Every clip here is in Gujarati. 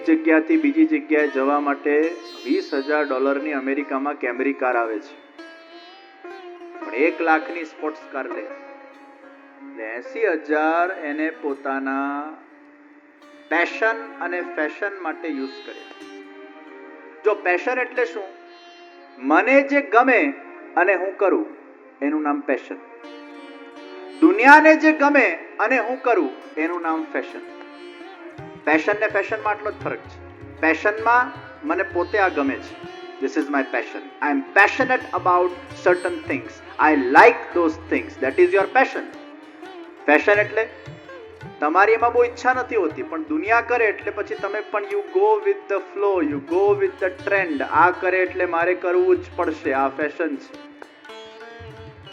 જગ્યાથી બીજી જગ્યાએ જવા માટે $20,000 અમેરિકામાં કેમરી કાર આવે છે, પણ 1 લાખની સ્પોર્ટ્સ કાર લે, 80,000 એને પોતાના પેશન અને ફેશન માટે યુઝ કરે. જો પેશન એટલે શું? મને જે ગમે અને હું કરું એનું નામ પેશન. દુનિયાને જે ગમે અને હું કરું એનું નામ ફેશન. પેશન ને ફેશનમાં આટલો જ ફરક છે. પેશનમાં મને પોતે આ ગમે છે, this is my passion, I am passionate about certain things, I like those things, that is your passion. Fashion એટલે તમારી એમાં બહુ ઈચ્છા નથી હોતી, પણ દુનિયા કરે એટલે પછી તમે પણ you go with the flow, you go with the trend. આ કરે એટલે મારે કરવું જ પડશે, આ ફેશન છે.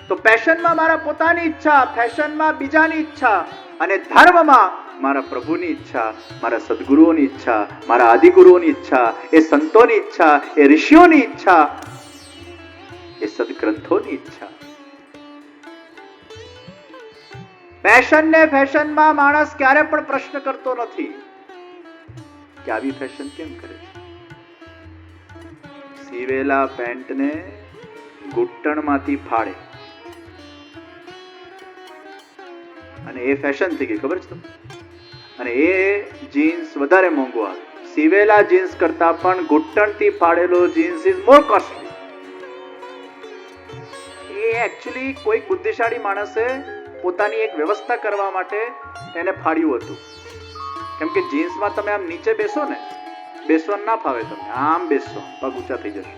તો પેશનમાં મારા પોતાની ઈચ્છા, ફેશનમાં બીજાની ઈચ્છા, અને ધર્મમાં મારા પ્રભુની ઈચ્છા, મારા સદગુરુઓની ઈચ્છા, મારા આદિગુરુઓની ઈચ્છા, એ સંતોની ઈચ્છા, એ ઋષિઓની ઈચ્છા, એ સદગ્રંથોની ઈચ્છા. પેશન ને ફેશનમાં માણસ ક્યારે પણ પ્રશ્ન કરતો નથી કે આવી ફેશન કેમ કરે છે. સીવેલા પેન્ટને ઘૂંટણમાંથી ફાડે અને એ ફેશન થઈ ગઈ, ખબર છે તમને? અને એ જીન્સ વધારે મોંઘો આવે. સીવેલા જીન્સ કરતા પણ ઘૂંટણથી ફાડેલો જીન્સ ઇઝ મોર કોસ્ટલી. એ એકચ્યુઅલી કોઈક બુદ્ધિશાળી માણસે પોતાની એક વ્યવસ્થા કરવા માટે એને ફાડ્યું હતું. કેમ કે જીન્સમાં તમે આમ નીચે બેસો ને, બેસવાનું ના ફાવે તમને, આમ બેસો પગ ઊંચા થઈ જશે.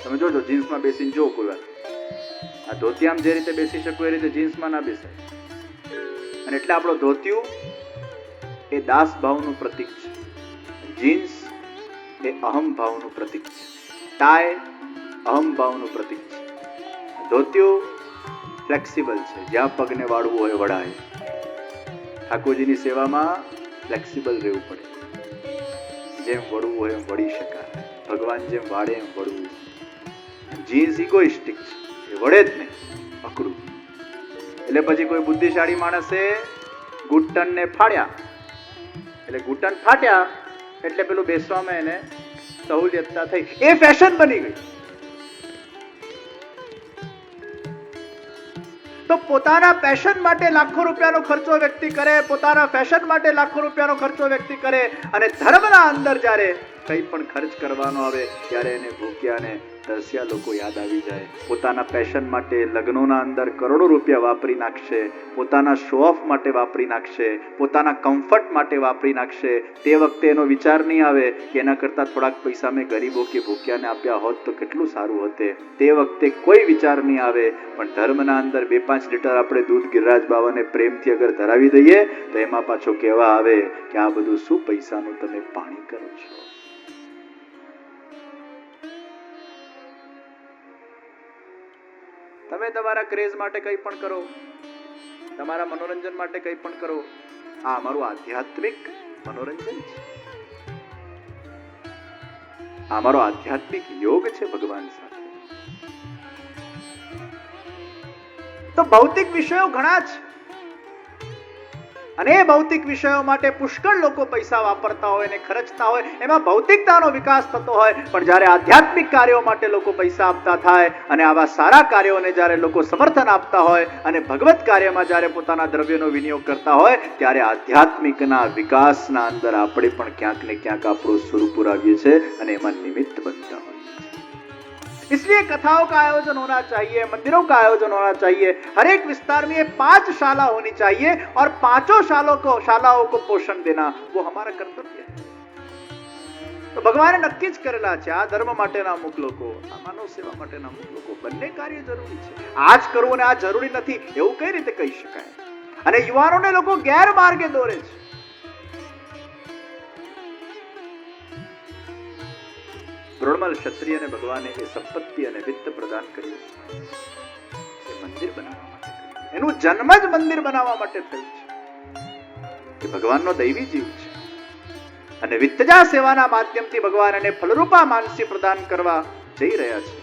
તમે જોજો જીન્સમાં બેસીને જો કોઈ વાર, આ ધોતી આમ જે રીતે બેસી શકું એ રીતે જીન્સમાં ના બેસાય. અને એટલે આપણો ધોતિયું એ દાસ ભાવનું પ્રતીક છે, જીન્સ એ અહમ ભાવનું પ્રતીક છે, ટાઈ અહમ ભાવનું પ્રતીક છે. ધોતિયું ફ્લેક્સિબલ છે, જ્યાં પગને વાળવું હોય વળાય. ઠાકોરજીની સેવામાં ફ્લેક્સિબલ રહેવું પડે, જેમ વળવું હોય એમ વળી શકાય, ભગવાન જેમ વાળે એમ વળવું. જીન્સ ઇગોઇસ્ટિક છે, એ વળે જ નહીં, પકડું. એટલે પછી કોઈ બુદ્ધિશાળી માણસે ઘૂંટણને ફાડ્યા, એટલે ઘૂંટણ ફાટ્યા એટલે પેલું બેસવામાં એને સહુલિયતતા થઈ, એ ફેશન બની ગઈ. તો પોતાના પેશન માટે લાખો રૂપિયાનો ખર્ચો વ્યક્તિ કરે, પોતાના ફેશન માટે લાખો રૂપિયાનો ખર્ચો વ્યક્તિ કરે, અને ધર્મના અંદર જ્યારે કંઈ પણ ખર્ચ કરવાનો આવે ત્યારે એને ભૂખ્યા ને તરસ્યા લોકો યાદ આવી જાય. પોતાના પેશન માટે લગ્નોના અંદર કરોડો રૂપિયા વાપરી નાખશે, પોતાના શો ઓફ માટે વાપરી નાખશે, પોતાના કમ્ફર્ટ માટે વાપરી નાખશે. તે વખતે એનો વિચાર નહીં આવે કે એના કરતાં થોડાક પૈસા મેં ગરીબો કે ભૂખ્યાને આપ્યા હોત તો કેટલું સારું હતે. તે વખતે કોઈ વિચાર નહીં આવે. પણ ધર્મના અંદર 2-5 લીટર આપણે દૂધ ગિરિરાજ બાવાને પ્રેમથી અગર ધરાવી દઈએ તો એમાં પાછો કહેવા આવે કે આ બધું શું પૈસાનું તમે પાણી કરો છો. તમે તમારા ક્રેઝ માટે કંઈ પણ કરો, તમારા મનોરંજન માટે કંઈ પણ કરો, આ અમારું આધ્યાત્મિક મનોરંજન છે, આ અમારો આધ્યાત્મિક યોગ છે ભગવાન સાથે. તો ભૌતિક વિષયો ઘણા છે, અને એ ભૌતિક વિષયો માટે પુષ્કળ લોકો પૈસા વાપરતા હોય અને ખર્ચતા હોય, એમાં ભૌતિકતાનો વિકાસ થતો હોય. પણ જ્યારે આધ્યાત્મિક કાર્યો માટે લોકો પૈસા આપતા થાય અને આવા સારા કાર્યોને જ્યારે લોકો સમર્થન આપતા હોય અને ભગવત કાર્યમાં જ્યારે પોતાના દ્રવ્યનો વિનિયોગ કરતા હોય, ત્યારે આધ્યાત્મિકના વિકાસના અંદર આપણે પણ ક્યાંક ને ક્યાંક આપણું સ્વરૂપ પુરાવીએ છીએ અને એમાં નિમિત્ત બનતા હોય. इसलिए कथाओं का आयोजन होना चाहिए, मंदिरों का आयोजन होना चाहिए. हर एक विस्तार में 5 शाला होनी चाहिए और 5 शालाओं को पोषण देना वो हमारा कर्तव्य है. तो भगवाने नक्की ज करेला છે. આ ધર્મ માટેના અમુક લોકો, આ માનવ સેવા માટેના અમુક લોકો, બંને કાર્ય જરૂરી છે. આ જ કરવું ને આ જરૂરી નથી એવું કઈ રીતે કહી શકાય? અને યુવાનોને લોકો ગેરમાર્ગે દોરે છે. ब्रोड़मल क्षत्रिय ने भगवाने ए संपत्ति અને વિત્ત પ્રદાન કર્યું, એ મંદિર બનાવવા માટે કર્યું. એનું જન્મ જ મંદિર બનાવવા માટે થયું છે. એ ભગવાનનો દૈવી જીવ છે અને વિત્તજા સેવાના માધ્યમથી ભગવાન એને ફલરૂપા માનસી પ્રદાન કરવા જઈ રહ્યા છે.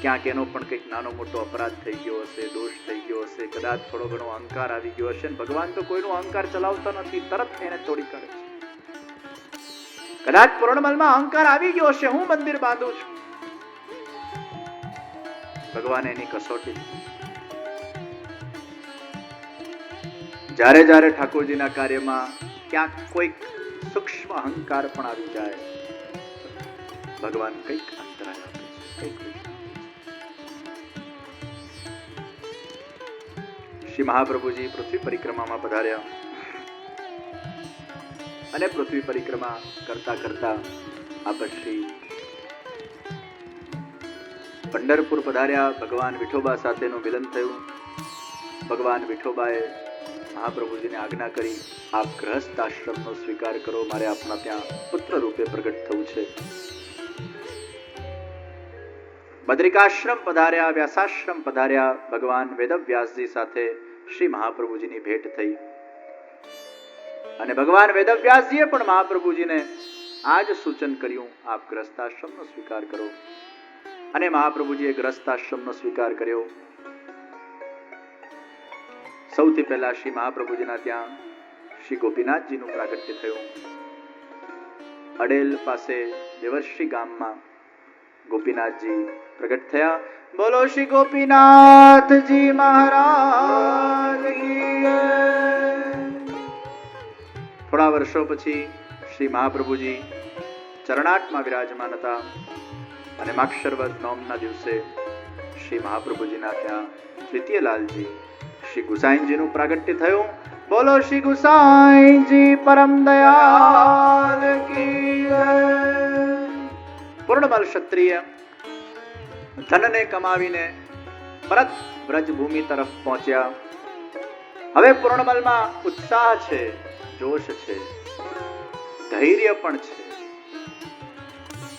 ક્યાંક એનો પણ કંઈક નાનો મોટો અપરાધ થઈ ગયો હશે, દોષ થઈ ગયો હશે, કદાચ થોડો ઘણો અહંકાર આવી ગયો હશે. ભગવાન તો કોઈનો અહંકાર ચલાવતા નથી, તરત એને તોડી કાઢે છે. કદાચ પૂર્ણમલમાં અહંકાર આવી ગયો હશે, હું મંદિર બાંધું છું, ભગવાન એની કસોટી. જ્યારે જ્યારે ઠાકોરજીના કાર્યમાં ક્યાંક કોઈક સૂક્ષ્મ અહંકાર પણ આવી જાય, ભગવાન કંઈક અંતરાય આપે છે, કંઈક. શ્રી મહાપ્રભુજી પૃથ્વી પરિક્રમામાં પધાર્યા અને પૃથ્વી પરિક્રમા કરતા કરતા આપત શ્રી પંઢરપુર પધાર્યા. ભગવાન વિઠોબા સાથેનું મિલન થયું. ભગવાન વિઠોબાએ મહાપ્રભુજીને આજ્ઞા કરી, આપ ગ્રહસ્થ આશ્રમનો સ્વીકાર કરો, મારે આપના ત્યાં પુત્ર રૂપે પ્રગટ થવું છે. બદ્રિકાશ્રમ પધાર્યા, વ્યાસાશ્રમ પધાર્યા. ભગવાન વેદવ્યાસજી સાથે શ્રી મહાપ્રભુજીની ભેટ થઈ અને ભગવાન વેદવ્યાસજીએ પણ મહાપ્રભુજીને આ જ સૂચન કર્યું, આપ ગ્રસ્તાશ્રમનો સ્વીકાર કરો. અને મહાપ્રભુજીએ ગ્રસ્તાશ્રમનો સ્વીકાર કર્યો. સૌથી પહેલા શ્રી મહાપ્રભુજીના ત્યાં શ્રી ગોપીનાથજીનું પ્રાગટ્ય થયું. અડેલ પાસે દેવર્ષિ ગામમાં ગોપીનાથજી પ્રગટ થયા. બોલો શ્રી ગોપીનાથજી મહારાજ કી જય. થોડા વર્ષો પછી શ્રી મહાપ્રભુજી ચરણાટમાં વિરાજમાન હતા અને માક્ષરવદ નોમના દિવસે શ્રી મહાપ્રભુજીના ત્યાં દ્વિતીય લાલજી શ્રી ગુસાઈજીનું પ્રાગટ્ય થયું. બોલો શ્રી ગુસાઈજી પરમ દયાલ કી જય. પૂર્ણમલ ક્ષત્રિય ધનને કમાવીને પરત વ્રજભૂમિ તરફ પહોંચ્યા. હવે પૂર્ણમલમાં ઉત્સાહ છે, જોશ છે, ધૈર્ય પણ છે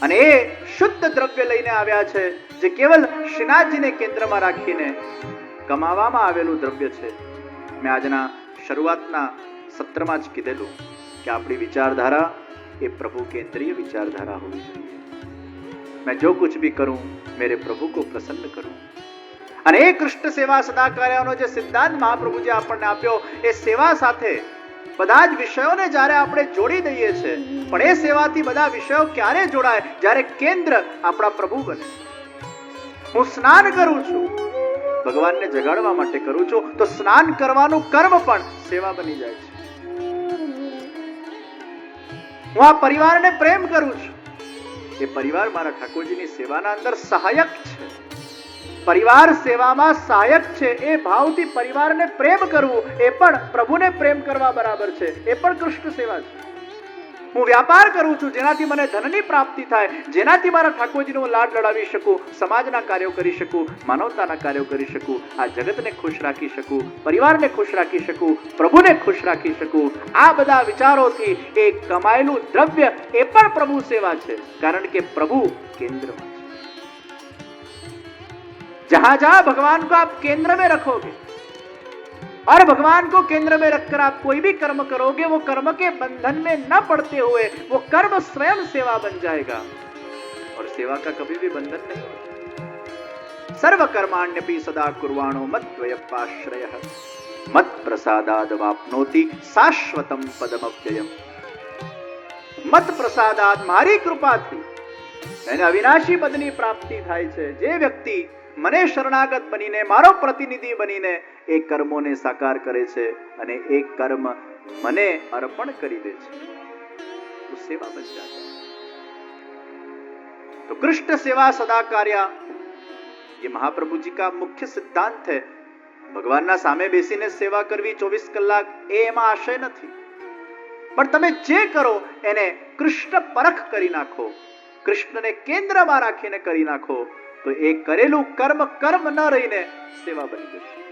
અને એ શુદ્ધ દ્રવ્ય લઈને આવ્યા છે જે કેવલ શ્રીનાથજીને કેન્દ્રમાં રાખીને કમાવામાં આવેલું દ્રવ્ય છે. મેં આજના શરૂઆતના સત્રમાં જ કીધેલું કે આપણી વિચારધારા એ પ્રભુ કેન્દ્રીય વિચારધારા હોવી જોઈએ. मैं जो कुछ भी करूं मेरे प्रभु को प्रसन्न करूं. અને એ કૃષ્ણ સેવા સદા કાર્યનો જે સિદ્ધાંત મહાપ્રભુજી આપણને આપ્યો, એ સેવા સાથે બધા જ વિષયોને જ્યારે આપણે જોડી દઈએ છીએ, પણ એ સેવાથી બધા વિષયો ક્યારે જોડાય? જ્યારે કેન્દ્ર આપણા પ્રભુ બને. હું સ્નાન કરું છું, ભગવાનને જગાડવા માટે કરું છું, તો સ્નાન કરવાનું કર્મ પણ સેવા બની જાય છે. હું આ પરિવારને પ્રેમ કરું છું, એ પરિવાર મારા ઠાકોરજીની સેવાના અંદર સહાયક છે. પરિવાર સેવામાં સહાયક છે, એ ભાવથી પરિવારને પ્રેમ કરવું એ પણ પ્રભુને પ્રેમ કરવા બરાબર છે, એ પણ કૃષ્ણ સેવા છે. હું વ્યાપાર કરું છું જેનાથી મને ધનની પ્રાપ્તિ થાય, જેનાથી મારા ઠાકોરજીનો લાડ લડાવી શકું, સમાજના કાર્યો કરી શકું, માનવતાના કાર્યો કરી શકું, આ જગતને ખુશ રાખી શકું, પરિવારને ખુશ રાખી શકું, પ્રભુને ખુશ રાખી શકું. આ બધા વિચારોથી એ કમાયેલું દ્રવ્ય એ પણ પ્રભુ સેવા છે, કારણ કે પ્રભુ કેન્દ્રમાં છે. जहां जहां भगवान को आप केंद्र में रखोगे और भगवान को केंद्र में रखकर आप कोई भी कर्म करोगे, वो कर्म के बंधन में न पड़ते हुए वो कर्म स्वयं सेवा बन जाएगा और सेवा का कभी भी बंधन नहीं होता. सर्व कर्माण्यपि सदा कुर्वाणो मद्वयपाश्रयः मत प्रसादाद वाप्नोति शाश्वतम पदमव्ययम्. मत प्रसादाद મારી કૃપાથી એને અવિનાશી પદની પ્રાપ્તિ થાય છે. જે વ્યક્તિ મને શરણાગત બનીને, મારો પ્રતિનિધિ બનીને એ કર્મોને સાકાર કરે છે અને એ કર્મ મને અર્પણ કરી દે છે, તો સેવા બન જાતી. तो कृष्ण सेवा सदा कार्य ये महाप्रभु जी का मुख्य सिद्धांत है. ભગવાનના સામે બેસીને સેવા કરવી 24 કલાક એ એમાં આશય નથી, પણ તમે જે કરો એને કૃષ્ણ પરખ કરી નાખો, કૃષ્ણને કેન્દ્રમાં રાખીને કરી નાખો, તો એ કરેલું કર્મ કર્મ ન રહીને સેવા બની જશે.